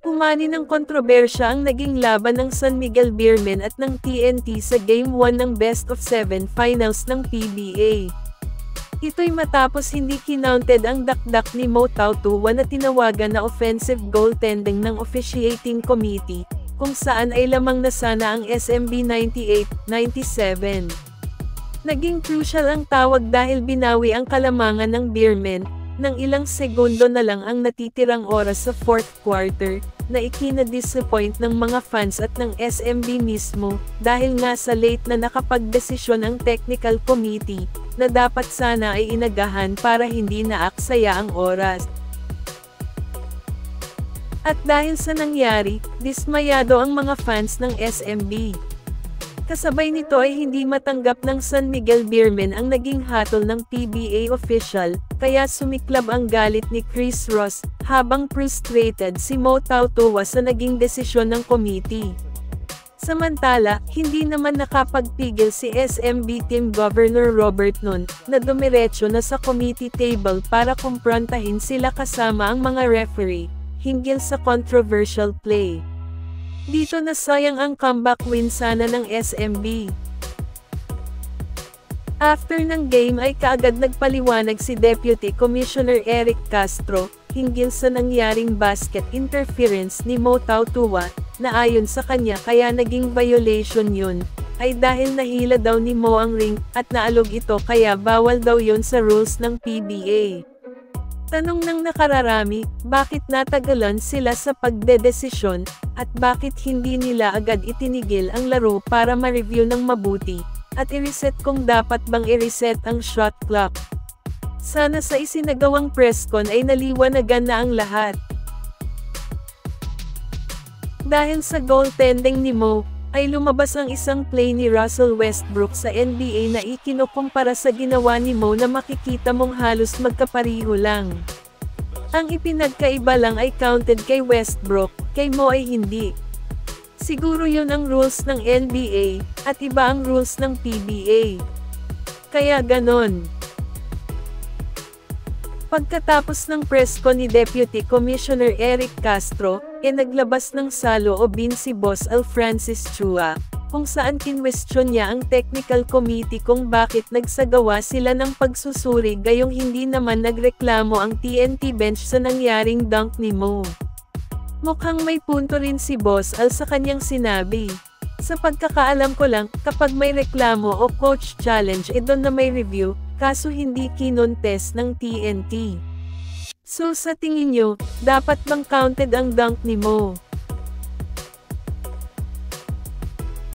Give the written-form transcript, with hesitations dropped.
Umani ng kontrobersya ang naging laban ng San Miguel Beermen at ng TNT sa Game 1 ng Best of 7 Finals ng PBA. Ito'y matapos hindi kinounted ang dakdak ni Mo Tautuwa na tinawagan na offensive goaltending ng officiating committee, kung saan ay lamang na sana ang SMB 98-97. Naging crucial ang tawag dahil binawi ang kalamangan ng Beermen, nang ilang segundo na lang ang natitirang oras sa fourth quarter, na ikina-disappoint ng mga fans at ng SMB mismo, dahil nga sa late na nakapagdesisyon ang technical committee, na dapat sana ay inagahan para hindi naaksaya ang oras. At dahil sa nangyari, dismayado ang mga fans ng SMB. Kasabay nito ay hindi matanggap ng San Miguel Beermen ang naging hatol ng PBA official, kaya sumiklab ang galit ni Chris Ross, habang frustrated si Mo Tautuwa sa naging desisyon ng committee. Samantala, hindi naman nakapagpigil si SMB Team Governor Robert Nun, na dumiretso na sa committee table para kumprontahin sila kasama ang mga referee, hinggil sa controversial play. Dito nasayang ang comeback win sana ng SMB. After ng game ay kaagad nagpaliwanag si Deputy Commissioner Eric Castro, hinggil sa nangyaring basket interference ni Mo Tautuwa, na ayon sa kanya kaya naging violation yun, ay dahil nahila daw ni Mo ang ring, at naalog ito kaya bawal daw yun sa rules ng PBA. Tanong ng nakararami, bakit natagalan sila sa pagdedesisyon, at bakit hindi nila agad itinigil ang laro para ma-review ng mabuti, at i-reset kung dapat bang i-reset ang shot clock. Sana sa isinagawang presscon ay naliwanagan na ang lahat. Dahil sa goaltending ni Mo, ay lumabas ang isang play ni Russell Westbrook sa NBA na ikinukumpara sa ginawa ni Mo na makikita mong halos magkapariho lang. Ang ipinagkaiba lang ay counted kay Westbrook, kay Mo ay hindi. Siguro yun ang rules ng NBA, at iba ang rules ng PBA. Kaya ganon. Pagkatapos ng presscon ni Deputy Commissioner Eric Castro, naglabas ng salo-obin si Boss Al Francis Chua, kung saan kinwestiyon niya ang technical committee kung bakit nagsagawa sila ng pagsusuri gayong hindi naman nagreklamo ang TNT bench sa nangyaring dunk ni Mo. Mukhang may punto rin si Boss Al sa kanyang sinabi. Sa pagkakaalam ko lang, kapag may reklamo o coach challenge doon na may review, kaso hindi kinontest ng TNT. So sa tingin nyo, dapat bang counted ang dunk ni Mo?